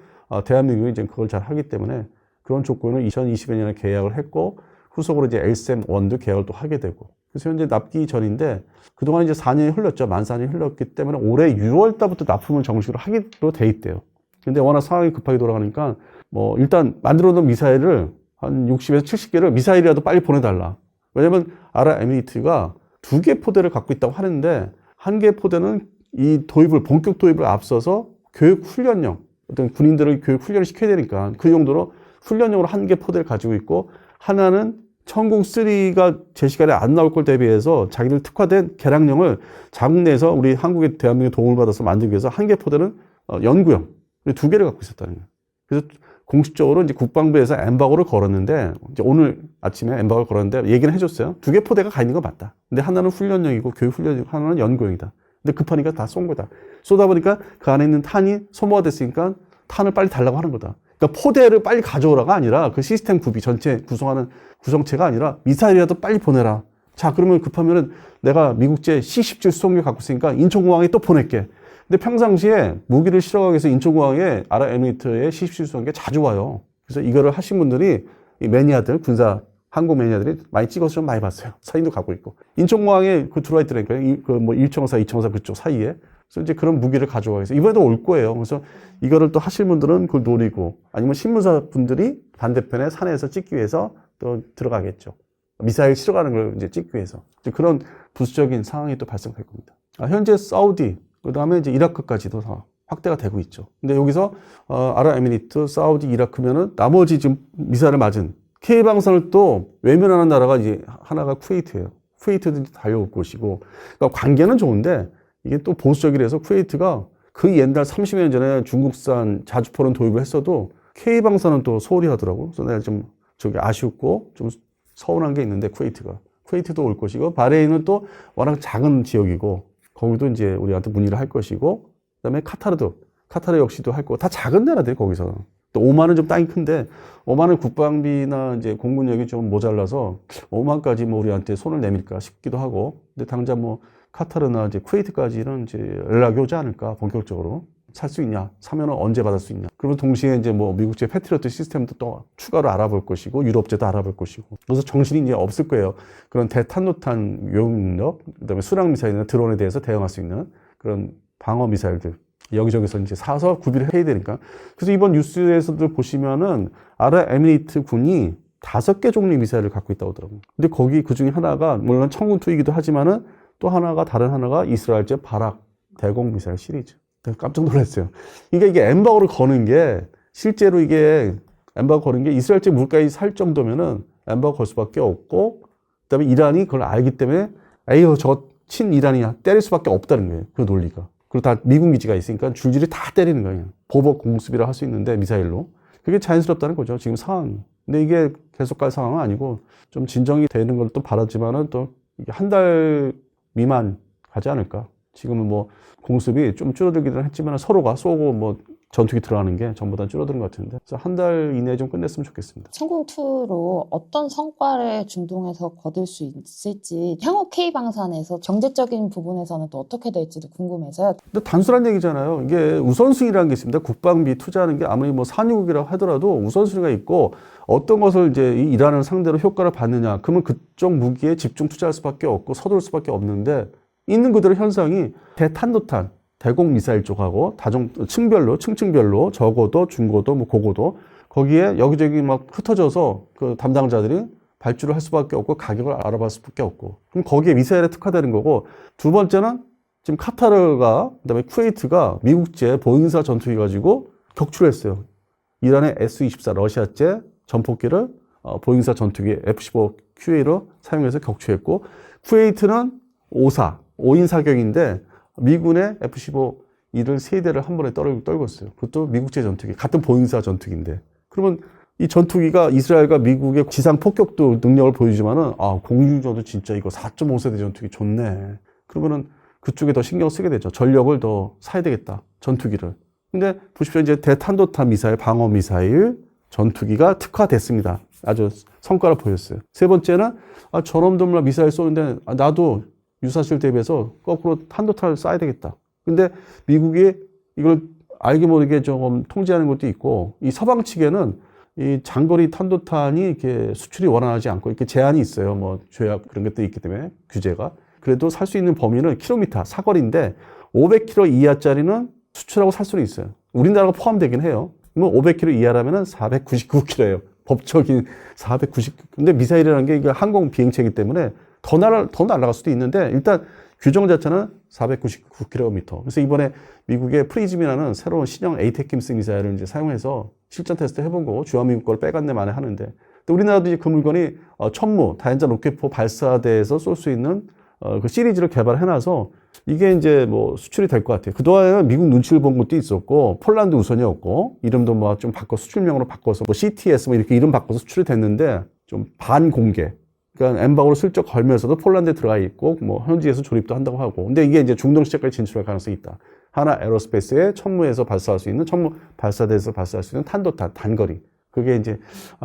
대한민국이 이제 그걸 잘 하기 때문에 그런 조건을 2020년에 계약을 했고 후속으로 이제 LSAM-1도 계약을 또 하게 되고 그래서 현재 납기 전인데 그동안 이제 4년이 흘렀죠. 만 4년이 흘렀기 때문에 올해 6월 달부터 납품을 정식으로 하기로 돼 있대요. 근데 워낙 상황이 급하게 돌아가니까 뭐 일단 만들어 놓은 미사일을 한 60에서 70개를 미사일이라도 빨리 보내달라. 왜냐면 아랍에미리트가 2개 포대를 갖고 있다고 하는데 한 개 포대는 이 본격 도입을 앞서서 교육 훈련용, 어떤 군인들을 교육 훈련을 시켜야 되니까 그 용도로 훈련용으로 한 개 포대를 가지고 있고 하나는 천궁3가 제 시간에 안 나올 걸 대비해서 자기들 특화된 개량용을 자국 내에서 우리 한국의 대한민국의 도움을 받아서 만들기 위해서 한 개 포대는 연구용, 2개를 갖고 있었다는 거예요. 그래서 공식적으로 이제 국방부에서 엠바고를 걸었는데 이제 오늘 아침에 엠바고를 걸었는데 얘기는 해줬어요. 2개 포대가 가 있는 거 맞다. 근데 하나는 훈련용이고 교육 훈련용이고 하나는 연구용이다. 근데 급하니까 다 쏜 거다. 쏘다 보니까 그 안에 있는 탄이 소모가 됐으니까 탄을 빨리 달라고 하는 거다. 그러니까 포대를 빨리 가져오라가 아니라 그 시스템 구비 전체 구성하는 구성체가 아니라 미사일이라도 빨리 보내라. 자, 그러면 급하면은 내가 미국제 C-17 수송기 갖고 있으니까 인천공항에 또 보낼게. 근데 평상시에 무기를 실어가기 위해서 인천공항에 아랍에미리트의 C-17 수송기가 자주 와요. 그래서 이거를 하신 분들이 이 매니아들, 항공 매니아들이 많이 찍어서 좀 많이 봤어요. 사진도 갖고 있고. 인천공항에 들어와 있더라니까요. 뭐 1청사, 2청사 그쪽 사이에. 그래서 이제 그런 무기를 가져가기 위해서. 이번에도 올 거예요. 그래서 이거를 또 하실 분들은 그걸 노리고 아니면 신문사 분들이 반대편에 산에서 찍기 위해서 또 들어가겠죠. 미사일 실어가는 걸 이제 찍기 위해서. 이제 그런 부수적인 상황이 또 발생될 겁니다. 현재 사우디, 그 다음에 이제 이라크까지도 다 확대가 되고 있죠. 근데 여기서 아랍에미리트, 사우디, 이라크면은 나머지 지금 미사일을 맞은 K방산을 또 외면하는 나라가 이제 하나가 쿠웨이트예요. 쿠웨이트도 달려올 곳이고, 그러니까 관계는 좋은데 이게 또 보수적이라서 쿠웨이트가 그 옛날 30년 전에 중국산 자주포론 도입을 했어도 K방산은 또 소홀히 하더라고. 그래서 내가 좀 아쉽고 좀 서운한 게 있는데 쿠웨이트가 쿠웨이트도 올 것이고, 바레인은 또 워낙 작은 지역이고, 거기도 이제 우리한테 문의를 할 것이고, 그다음에 카타르 역시도 할 거고, 다 작은 나라들 거기서. 또 오만은 좀 땅이 큰데, 오만은 국방비나 이제 공군력이 좀 모자라서 오만까지 뭐 우리한테 손을 내밀까 싶기도 하고, 근데 당장 뭐 카타르나 이제 쿠웨이트까지는 이제 연락이 오지 않을까, 본격적으로. 살 수 있냐? 사면은 언제 받을 수 있냐? 그러면 동시에 이제 뭐 미국제 패트리어트 시스템도 또 추가로 알아볼 것이고, 유럽제도 알아볼 것이고. 그래서 정신이 이제 없을 거예요. 그런 대탄도탄 요격력, 그다음에 순항 미사일이나 드론에 대해서 대응할 수 있는 그런 방어 미사일들. 여기저기서 이제 사서 구비를 해야 되니까. 그래서 이번 뉴스에서도 보시면은 아랍에미리트 군이 5개 종류의 미사일을 갖고 있다고 하더라고요. 근데 거기 그 중에 하나가 물론 청군2이기도 하지만은 또 하나가 다른 하나가 이스라엘제 바락 대공 미사일 시리즈. 깜짝 놀랐어요. 이게 엠바고를 거는 게 실제로 이게 엠바고 거는 게 이스라엘제 물가에 살 정도면은 엠바고 걸 수밖에 없고, 그다음에 이란이 그걸 알기 때문에 에휴 저 친이란이야 때릴 수밖에 없다는 거예요. 그 논리가. 그리고 다 미군 기지가 있으니까 줄줄이 다 때리는 거예요. 보복 공습이라 할 수 있는데 미사일로. 그게 자연스럽다는 거죠. 지금 상황이. 근데 이게 계속 갈 상황은 아니고 좀 진정이 되는 걸 또 바라지만은 또 한 달 미만 가지 않을까. 지금은 뭐 공습이 좀 줄어들기는 했지만 서로가 쏘고 뭐 전투기 들어가는 게 전보다 줄어드는 것 같은데. 그래서 한 달 이내에 좀 끝냈으면 좋겠습니다. 천궁2로 어떤 성과를 중동에서 거둘 수 있을지, 향후 K방산에서 경제적인 부분에서는 또 어떻게 될지도 궁금해서요. 근데 단순한 얘기잖아요. 이게 우선순위라는 게 있습니다. 국방비 투자하는 게 아무리 뭐 산유국이라고 하더라도 우선순위가 있고, 어떤 것을 이제 이 이란을 상대로 효과를 받느냐. 그러면 그쪽 무기에 집중 투자할 수밖에 없고 서둘 수밖에 없는데, 있는 그대로 현상이 대탄도탄, 대공 미사일 쪽하고 층별로 저고도, 중고도, 뭐 고고도 거기에 여기저기 막 흩어져서 그 담당자들이 발주를 할 수밖에 없고 가격을 알아볼 수밖에 없고, 그럼 거기에 미사일에 특화되는 거고, 두 번째는 지금 카타르가 그다음에 쿠웨이트가 미국제 보잉사 전투기 가지고 격추했어요. 이란의 S-24 러시아제 전폭기를 보잉사 전투기 F-15QA로 사용해서 격추했고, 쿠웨이트는 5인 사격인데 미군의 F-15E를 3대를 한 번에 떨궜어요. 그것도 미국제 전투기, 같은 보잉사 전투기인데. 그러면 이 전투기가 이스라엘과 미국의 지상 폭격도 능력을 보여주지만은, 공중전도 진짜 이거 4.5세대 전투기 좋네. 그러면은 그쪽에 더 신경 쓰게 되죠. 전력을 더 사야 되겠다. 전투기를. 근데 보십시오. 이제 대탄도탄 미사일, 방어 미사일 전투기가 특화됐습니다. 아주 성과를 보였어요. 세 번째는, 저놈들 미사일 쏘는데 나도 유사시를 대비해서 거꾸로 탄도탄을 쏴야 되겠다. 근데 미국이 이걸 알게 모르게 조금 통제하는 것도 있고, 이 서방 측에는 이 장거리 탄도탄이 이렇게 수출이 원활하지 않고 이렇게 제한이 있어요. 뭐 조약 그런 것도 있기 때문에 규제가. 그래도 살 수 있는 범위는 킬로미터, 사거리인데 500km 이하짜리는 수출하고 살 수는 있어요. 우리나라가 포함되긴 해요. 그러면 500km 이하라면은 499km예요. 법적인 490. 근데 미사일이라는 게 이게 항공 비행체이기 때문에 더 날아갈 수도 있는데, 일단 규정 자체는 499km. 그래서 이번에 미국의 프리즘이라는 새로운 신형 에이테킴스 미사일을 이제 사용해서 실전 테스트 해본 거고, 주한미국 걸 빼갔네 만에 하는데, 또 우리나라도 이제 그 물건이 천무 다연자 로켓포 발사대에서 쏠 수 있는 그 시리즈를 개발해놔서 이게 이제 뭐 수출이 될 것 같아요. 그동안에는 미국 눈치를 본 것도 있었고, 폴란드 우선이었고, 이름도 뭐 좀 바꿔 수출명으로 바꿔서 뭐 CTS 뭐 이렇게 이름 바꿔서 수출이 됐는데, 좀 반공개. 그러니까 엠바고를 슬쩍 걸면서도 폴란드에 들어가 있고, 뭐 현지에서 조립도 한다고 하고. 근데 이게 이제 중동 시장까지 진출할 가능성이 있다. 하나 에어로스페이스의 천무에서 발사할 수 있는, 천무 발사대에서 발사할 수 있는 탄도탄, 단거리. 그게 이제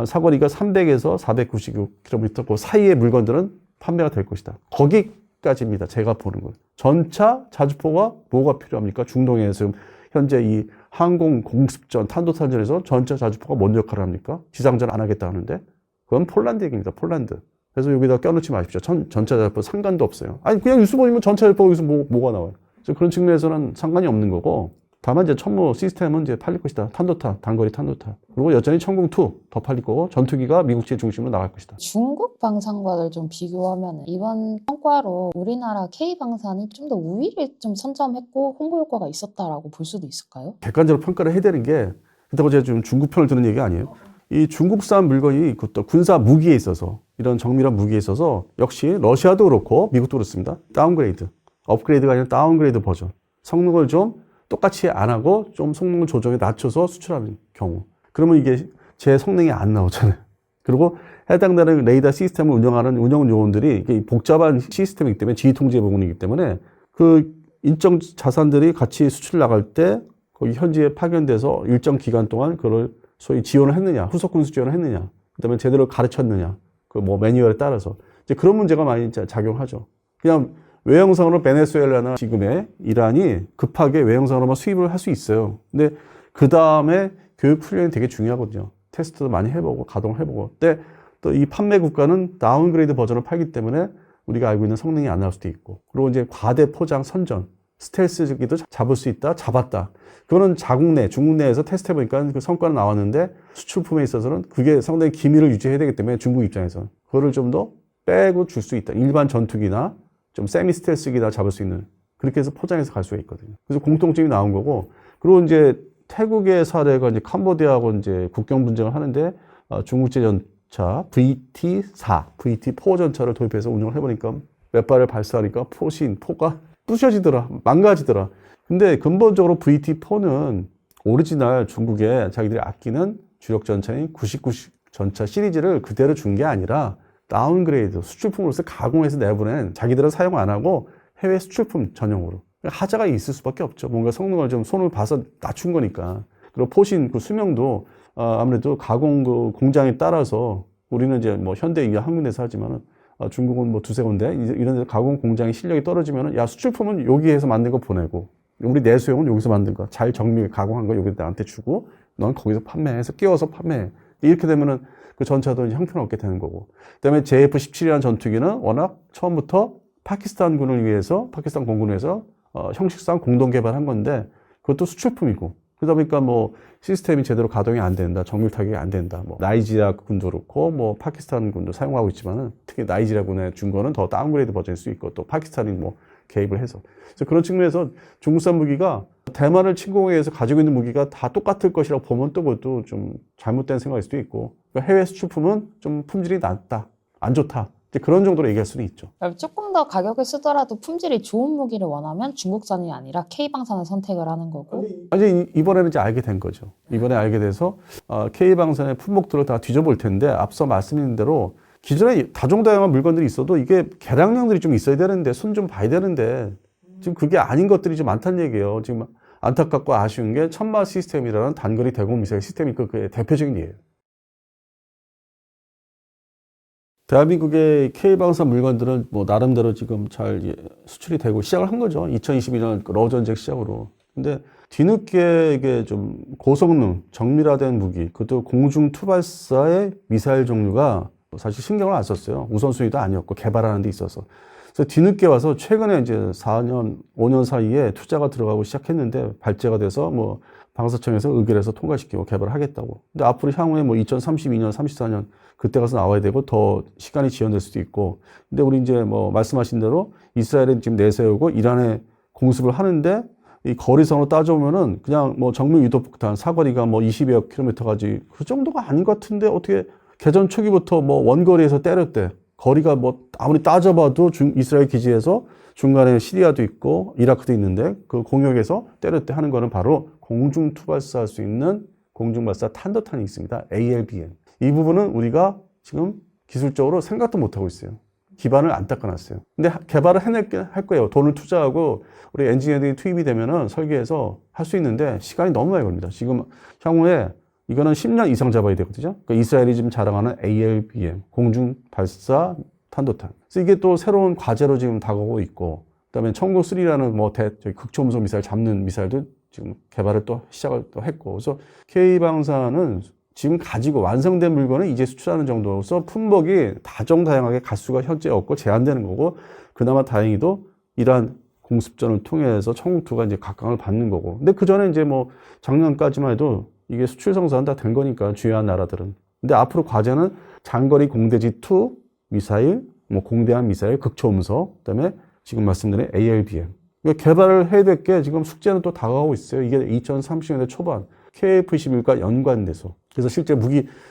사거리가 300에서 496km 그 사이의 물건들은 판매가 될 것이다. 거기까지입니다. 제가 보는 건. 전차 자주포가 뭐가 필요합니까? 중동에서 지금 현재 이 항공 공습전, 탄도탄전에서 전차 자주포가 뭔 역할을 합니까? 지상전 안 하겠다 하는데, 그건 폴란드 얘기입니다. 폴란드. 그래서 여기다 껴놓지 마십시오. 전차 자주포 상관도 없어요. 아니 그냥 뉴스 보면 전차 자주포 여기서 뭐가 나와요? 그래서 그런 측면에서는 상관이 없는 거고, 다만 이제 천무 시스템은 이제 팔릴 것이다. 탄도탄, 단거리 탄도탄. 그리고 여전히 천궁2 더 팔릴 거고, 전투기가 미국제 중심으로 나갈 것이다. 중국 방산과를 좀 비교하면 이번 성과로 우리나라 K방산이 좀 더 우위를 좀 선점했고 홍보 효과가 있었다라고 볼 수도 있을까요? 객관적으로 평가를 해야 되는 게, 그렇다고 제가 지금 중국 편을 드는 얘기 아니에요. 이 중국산 물건이 그것도 군사 무기에 있어서, 이런 정밀한 무기에 있어서 역시 러시아도 그렇고 미국도 그렇습니다. 다운그레이드, 업그레이드가 아니라 다운그레이드 버전. 성능을 좀 똑같이 안 하고 좀 성능을 조정해 낮춰서 수출하는 경우. 그러면 이게 제 성능이 안 나오잖아요. 그리고 해당되는 레이더 시스템을 운영하는 운영 요원들이 이게 복잡한 시스템이기 때문에 지휘 통제 부분이기 때문에 그 인적 자산들이 같이 수출 나갈 때 거기 현지에 파견돼서 일정 기간 동안 그걸 소위 지원을 했느냐, 후속 군수 지원을 했느냐, 그다음에 제대로 가르쳤느냐, 그 뭐 매뉴얼에 따라서 이제 그런 문제가 많이 작용하죠. 그냥 외형상으로 베네수엘라나 지금의 이란이 급하게 외형상으로만 수입을 할 수 있어요. 근데 그 다음에 교육 훈련이 되게 중요하거든요. 테스트도 많이 해보고 가동을 해보고. 근데 또 이 판매 국가는 다운그레이드 버전을 팔기 때문에 우리가 알고 있는 성능이 안 나올 수도 있고. 그리고 이제 과대 포장 선전, 스텔스기도 잡을 수 있다, 잡았다. 그거는 자국 내, 중국 내에서 테스트 해보니까 그 성과는 나왔는데 수출품에 있어서는 그게 상당히 기밀을 유지해야 되기 때문에 중국 입장에서는 그거를 좀 더 빼고 줄 수 있다. 일반 전투기나 좀 세미 스텔스기나 잡을 수 있는 그렇게 해서 포장해서 갈 수가 있거든요. 그래서 공통점이 나온 거고. 그리고 이제 태국의 사례가 이제 캄보디아하고 이제 국경 분쟁을 하는데 중국제 전차 VT4, VT4 전차를 도입해서 운영을 해보니까 몇 발을 발사하니까 포가 부셔지더라, 망가지더라. 근데 근본적으로 VT4는 오리지널 중국에 자기들이 아끼는 주력 전차인 99 전차 시리즈를 그대로 준 게 아니라 다운그레이드, 수출품으로서 가공해서 내보낸 자기들은 사용 안 하고 해외 수출품 전용으로. 하자가 있을 수밖에 없죠. 뭔가 성능을 좀 손을 봐서 낮춘 거니까. 그리고 포신 그 수명도 아무래도 가공 그 공장에 따라서 우리는 이제 뭐 현대 한국에서 하지만은 중국은 뭐 두세 군데 이런 데서 가공 공장의 실력이 떨어지면은 야 수출품은 여기에서 만든 거 보내고 우리 내수용은 여기서 만든 거 잘 정밀 가공한 거 여기 나한테 주고 넌 거기서 판매해서 끼워서 판매해. 이렇게 되면은 그 전차도 이제 형편없게 되는 거고. 그다음에 JF-17이라는 전투기는 워낙 처음부터 파키스탄 군을 위해서 파키스탄 공군을 위해서 형식상 공동 개발한 건데 그것도 수출품이고. 그러다 보니까 뭐 시스템이 제대로 가동이 안 된다, 정밀 타격이 안 된다. 뭐 나이지리아 군도 그렇고 뭐 파키스탄 군도 사용하고 있지만은 특히 나이지리아 군에 준 거는 더 다운그레이드 버전일 수 있고 또 파키스탄이 뭐 개입을 해서. 그래서 그런 측면에서 중국산 무기가 대만을 침공에 의해서 가지고 있는 무기가 다 똑같을 것이라고 보면 또 그것도 좀 잘못된 생각일 수도 있고. 그러니까 해외 수출품은 좀 품질이 낮다, 안 좋다. 이제 그런 정도로 얘기할 수는 있죠. 조금 더 가격을 쓰더라도 품질이 좋은 무기를 원하면 중국산이 아니라 K방산을 선택을 하는 거고. 아니 이번에는 이제 알게 된 거죠. 이번에 알게 돼서 K방산의 품목들을 다 뒤져볼 텐데 앞서 말씀드린 대로 기존에 다종다양한 물건들이 있어도 이게 개량량들이 좀 있어야 되는데 손 좀 봐야 되는데 지금 그게 아닌 것들이 좀 많다는 얘기예요. 지금 안타깝고 아쉬운 게 천마 시스템이라는 단거리 대공 미사일 시스템이 그게 대표적인 예예요. 대한민국의 K방산 물건들은 뭐 나름대로 지금 잘 수출이 되고 시작을 한 거죠. 2022년 러전쟁 시작으로. 근데 뒤늦게 이게 좀 고성능, 정밀화된 무기, 그것도 공중 투발사의 미사일 종류가 사실 신경을 안 썼어요. 우선순위도 아니었고 개발하는 데 있어서. 그래서 뒤늦게 와서 최근에 이제 4년, 5년 사이에 투자가 들어가고 시작했는데 발제가 돼서 뭐 방사청에서 의결해서 통과시키고 개발을 하겠다고. 근데 앞으로 향후에 뭐 2032년, 34년 그때 가서 나와야 되고 더 시간이 지연될 수도 있고. 근데 우리 이제 뭐 말씀하신 대로 이스라엘은 지금 내세우고 이란에 공습을 하는데 이 거리선으로 따져보면은 그냥 뭐 정밀 유도폭탄 사거리가 뭐 20여 킬로미터까지 그 정도가 아닌 것 같은데 어떻게 개전 초기부터 뭐 원거리에서 때렸대. 거리가 뭐 아무리 따져봐도 이스라엘 기지에서 중간에 시리아도 있고 이라크도 있는데 그 공역에서 때렸대 하는 거는 바로 공중 투발사할 수 있는 공중발사 탄도탄이 있습니다. ALBM. 이 부분은 우리가 지금 기술적으로 생각도 못하고 있어요. 기반을 안 닦아놨어요. 근데 개발을 할 거예요. 돈을 투자하고 우리 엔지니어들이 투입이 되면은 설계해서 할 수 있는데 시간이 너무 많이 걸립니다. 지금 향후에 이거는 10년 이상 잡아야 되거든요. 그러니까 이스라엘이 지금 자랑하는 ALBM, 공중발사 탄도탄. 그래서 이게 또 새로운 과제로 지금 다가오고 있고, 그 다음에 청구3라는 뭐 극초음속 미사일 잡는 미사일도 지금 개발을 또 시작을 또 했고, 그래서 K방산은 지금 가지고 완성된 물건을 이제 수출하는 정도로서 품목이 다종다양하게 갈 수가 현재 없고 제한되는 거고, 그나마 다행히도 이러한 공습전을 통해서 청국2가 이제 각광을 받는 거고. 근데 그 전에 이제 뭐 작년까지만 해도 이게 수출 성사는 다 된 거니까 주요한 나라들은. 근데 앞으로 과제는 장거리 공대지2 미사일, 뭐 공대함 미사일, 극초음속, 그다음에 지금 말씀드린 ALBM. 그러니까 개발을 해야 될 게 지금 숙제는 또 다가오고 있어요. 이게 2030년대 초반 KF-21과 연관돼서. 그래서 실제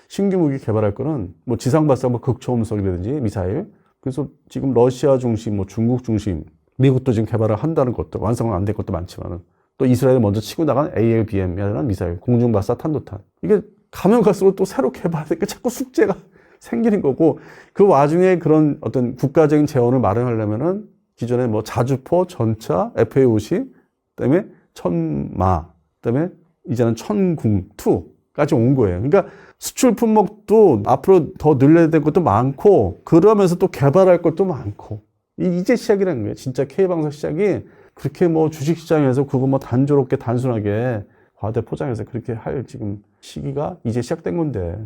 신규 무기 개발할 거는 뭐 지상발사, 뭐 극초음속이라든지 미사일. 그래서 지금 러시아 중심, 뭐 중국 중심, 미국도 지금 개발을 한다는 것도 완성은 안 된 것도 많지만은 또 이스라엘이 먼저 치고 나간 ALBM이라는 미사일, 공중발사 탄도탄. 이게 가면 갈수록 또 새로 개발할 게 자꾸 숙제가 생기는 거고, 그 와중에 그런 어떤 국가적인 재원을 마련하려면은 기존에 뭐 자주포, 전차, FA50, 그다음에 천마, 그다음에 이제는 천궁2까지 온 거예요. 그러니까 수출 품목도 앞으로 더 늘려야 될 것도 많고, 그러면서 또 개발할 것도 많고, 이제 시작이라는 거예요. 진짜 K방사 시작이 그렇게 뭐 주식시장에서 그거 뭐 단조롭게 단순하게 과대 포장해서 그렇게 할 지금 시기가 이제 시작된 건데,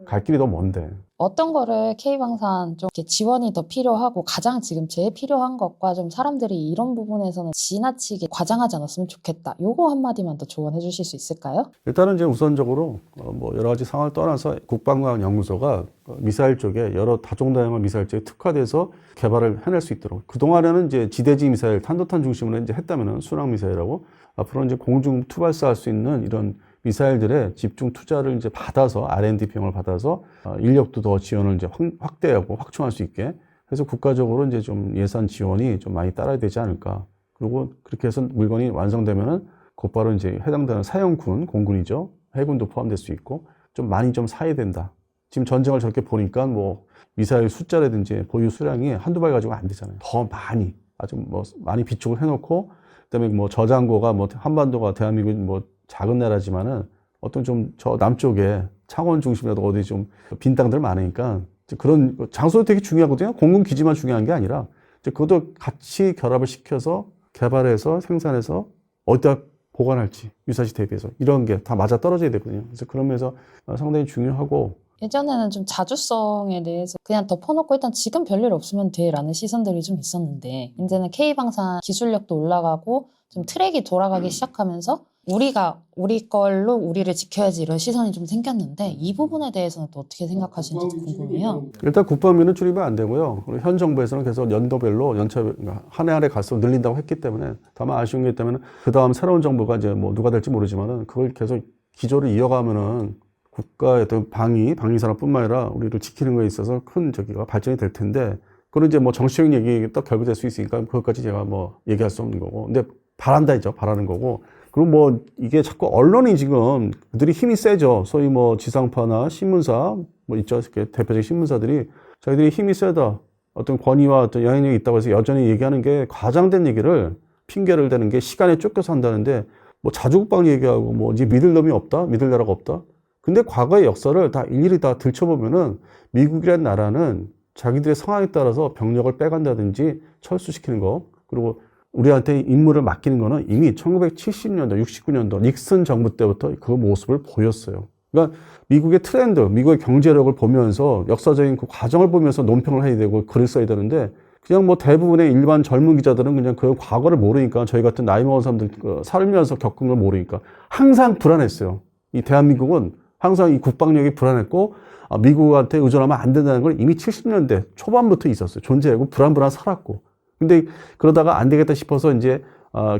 갈 길이 너무 먼데. 어떤 거를 K방산 좀 이렇게 지원이 더 필요하고 가장 지금 제일 필요한 것과 좀 사람들이 이런 부분에서는 지나치게 과장하지 않았으면 좋겠다. 요거 한마디만 더 조언해 주실 수 있을까요? 일단은 이제 우선적으로 뭐 여러 가지 상황을 떠나서 국방과학연구소가 미사일 쪽에 여러 다종다양한 미사일 쪽에 특화돼서 개발을 해낼 수 있도록, 그동안에는 이제 지대지 미사일, 탄도탄 중심으로 이제 했다면은 순항 미사일하고, 앞으로 이제 공중 투발사할 수 있는 이런 미사일들의 집중 투자를 이제 받아서 R&D 비용을 받아서 인력도 더 지원을 이제 확대하고 확충할 수 있게 해서 국가적으로 이제 좀 예산 지원이 좀 많이 따라야 되지 않을까. 그리고 그렇게 해서 물건이 완성되면은 곧바로 이제 해당되는 사형군, 공군이죠. 해군도 포함될 수 있고 좀 많이 좀 사야 된다. 지금 전쟁을 저렇게 보니까 뭐 미사일 숫자라든지 보유 수량이 한두 발 가지고 안 되잖아요. 더 많이, 아주 뭐 많이 비축을 해놓고, 그다음에 뭐 저장고가 뭐 한반도가 대한민국 뭐 작은 나라지만은 어떤 좀 저 남쪽에 창원 중심이라도 어디 좀 빈 땅들 많으니까 그런 장소도 되게 중요하거든요. 공군 기지만 중요한 게 아니라 이제 그것도 같이 결합을 시켜서 개발해서 생산해서 어디다 보관할지 유사시 대비해서 이런 게 다 맞아 떨어져야 되거든요. 그래서 그런 면에서 상당히 중요하고, 예전에는 좀 자주성에 대해서 그냥 덮어놓고 일단 지금 별일 없으면 돼라는 시선들이 좀 있었는데, 이제는 K방산 기술력도 올라가고 좀 트랙이 돌아가기 시작하면서 우리가 우리 걸로 우리를 지켜야지 이런 시선이 좀 생겼는데, 이 부분에 대해서는 또 어떻게 생각하시는지 궁금해요. 일단 국방비는 줄이면 안 되고요. 그리고 현 정부에서는 계속 연도별로 한 해 한 해 갈수록 늘린다고 했기 때문에, 다만 아쉬운 게 있다면 그 다음 새로운 정부가 이제 뭐 누가 될지 모르지만은 그걸 계속 기조를 이어가면은 국가의 어떤 방위산업뿐만 아니라 우리를 지키는 거에 있어서 큰 저기가 발전이 될 텐데, 그건 이제 뭐 정치적인 얘기 딱 결부될 수 있으니까 그것까지 제가 뭐 얘기할 수 없는 거고, 근데 바라는 거고. 그리고 뭐 이게 자꾸 언론이 지금 그들이 힘이 세죠. 소위 뭐 지상파나 신문사 뭐 있죠. 대표적인 신문사들이 자기들이 힘이 세다, 어떤 권위와 어떤 영향력이 있다고 해서 여전히 얘기하는 게 과장된 얘기를 핑계를 대는 게 시간에 쫓겨서 한다는데, 뭐 자주국방 얘기하고 뭐 이제 믿을 놈이 없다, 믿을 나라가 없다. 근데 과거의 역사를 다 일일이 다 들춰보면은 미국이라는 나라는 자기들의 상황에 따라서 병력을 빼간다든지 철수시키는 거, 그리고 우리한테 임무를 맡기는 거는 이미 1970년도, 69년도 닉슨 정부 때부터 그 모습을 보였어요. 그러니까 미국의 트렌드, 미국의 경제력을 보면서 역사적인 그 과정을 보면서 논평을 해야 되고 글을 써야 되는데, 그냥 뭐 대부분의 일반 젊은 기자들은 그냥 그 과거를 모르니까, 저희 같은 나이 먹은 사람들 살면서 겪은 걸 모르니까 항상 불안했어요. 이 대한민국은 항상 이 국방력이 불안했고, 미국한테 의존하면 안 된다는 걸 이미 70년대 초반부터 있었어요. 존재하고 불안불안 살았고. 근데 그러다가 안 되겠다 싶어서 이제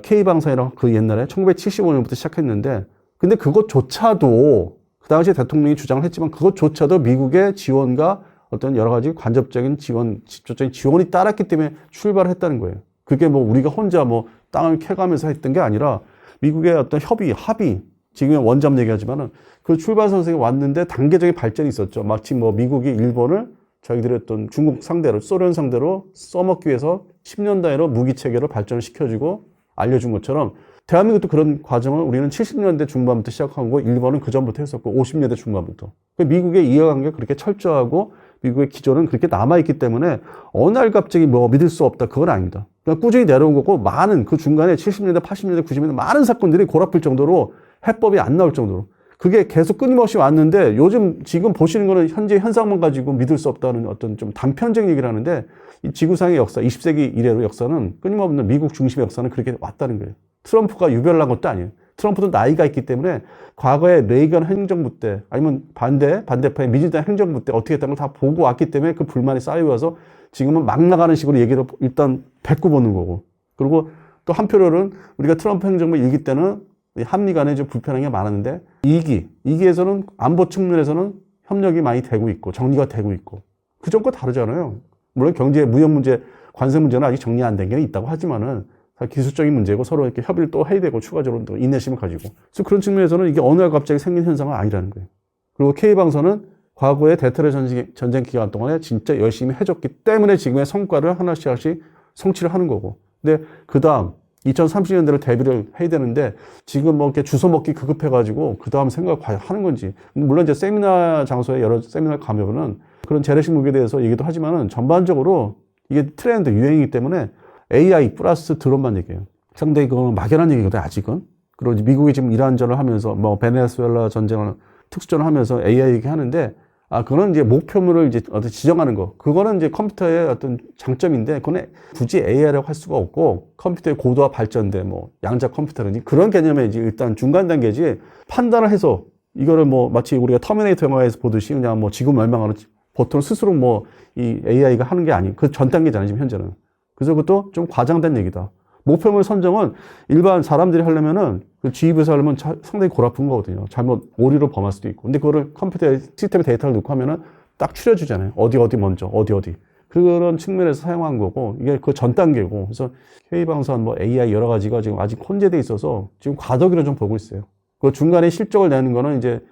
K방산이랑 그 옛날에 1975년부터 시작했는데, 근데 그것조차도 그 당시에 대통령이 주장을 했지만 그것조차도 미국의 지원과 어떤 여러 가지 간접적인 지원, 직접적인 지원이 따랐기 때문에 출발을 했다는 거예요. 그게 뭐 우리가 혼자 뭐 땅을 캐가면서 했던 게 아니라 미국의 어떤 합의, 지금 원잡 얘기하지만은 그 출발선상에 왔는데 단계적인 발전이 있었죠. 마치 뭐 미국이 일본을 자기들의 어떤 중국 상대로, 소련 상대로 써먹기 위해서 10년 단위로 무기 체계를 발전을 시켜주고 알려준 것처럼, 대한민국도 그런 과정을 우리는 70년대 중반부터 시작한 거고, 일본은 그 전부터 했었고, 50년대 중반부터. 미국의 이해관계가 그렇게 철저하고 미국의 기조는 그렇게 남아있기 때문에 어느 날 갑자기 뭐 믿을 수 없다, 그건 아닙니다. 그냥 꾸준히 내려온 거고, 많은 그 중간에 70년대, 80년대, 90년대 많은 사건들이 골아플 정도로 해법이 안 나올 정도로 그게 계속 끊임없이 왔는데, 요즘 지금 보시는 거는 현재 현상만 가지고 믿을 수 없다는 어떤 좀 단편적인 얘기를 하는데, 이 지구상의 역사, 20세기 이래로 역사는 끊임없는 미국 중심의 역사는 그렇게 왔다는 거예요. 트럼프가 유별난 것도 아니에요. 트럼프도 나이가 있기 때문에 과거에 레이건 행정부 때, 아니면 반대파의 민주당 행정부 때 어떻게 했다는 걸 다 보고 왔기 때문에 그 불만이 쌓여와서 지금은 막 나가는 식으로 얘기를 일단 뱉고 보는 거고, 그리고 또 한편으로는 우리가 트럼프 행정부 1기 때는 한미 간에 좀 불편한 게 많았는데, 2기에서는 안보 측면에서는 협력이 많이 되고 있고 정리가 되고 있고, 그 전과 다르잖아요. 물론 경제, 무역 문제, 관세 문제는 아직 정리 안 된 게 있다고 하지만은 다 기술적인 문제고 서로 이렇게 협의를 또 해야 되고 추가적으로 또 인내심을 가지고, 그래서 그런 측면에서는 이게 어느 날 갑자기 생긴 현상은 아니라는 거예요. 그리고 K방선은 과거에 대테러 전쟁 기간 동안에 진짜 열심히 해줬기 때문에 지금의 성과를 하나씩 하나씩 성취를 하는 거고. 근데 그 다음 2030년대로 대비를 해야 되는데 지금 뭐 이렇게 주워 먹기 급급해가지고 그 다음 생각을 과연 하는 건지. 물론 이제 세미나 장소에 여러 세미나 가면은 그런 재래식 무기에 대해서 얘기도 하지만은 전반적으로 이게 트렌드, 유행이기 때문에 AI 플러스 드론만 얘기해요. 상당히 그건 막연한 얘기거든요, 아직은. 그리고 이제 미국이 지금 이란전을 하면서 뭐 베네수엘라 전쟁을 특수전을 하면서 AI 얘기하는데 그거는 이제 목표물을 이제 어떤 지정하는 거. 그거는 이제 컴퓨터의 어떤 장점인데, 그건 굳이 AI라고 할 수가 없고, 컴퓨터의 고도화 발전된 뭐 양자 컴퓨터라든지 그런 개념에 이제 일단 중간 단계지, 판단을 해서 이거를 뭐 마치 우리가 터미네이터 영화에서 보듯이 그냥 뭐 지구 멸망하는 보통 스스로 뭐 이 AI가 하는 게 아니고 그 전 단계잖아요, 지금 현재는. 그래서 그것도 좀 과장된 얘기다. 목표물 선정은 일반 사람들이 하려면은 그 지휘부에서 하려면 상당히 골아픈 거거든요. 잘못 오류를 범할 수도 있고. 근데 그거를 컴퓨터에 시스템에 데이터를 넣고 하면은 딱 추려주잖아요. 어디 먼저, 어디. 그런 측면에서 사용한 거고, 이게 그 전 단계고. 그래서 K방산 뭐 AI 여러 가지가 지금 아직 혼재돼 있어서 지금 과도기로 좀 보고 있어요. 그 중간에 실적을 내는 거는 이제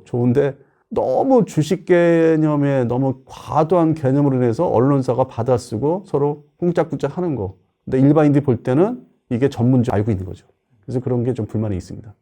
좋은데 너무 주식 개념에 너무 과도한 개념으로 인해서 언론사가 받아쓰고 서로 꿍짝꿍짝 하는 거. 근데 일반인들이 볼 때는 이게 전문적 알고 있는 거죠. 그래서 그런 게 좀 불만이 있습니다.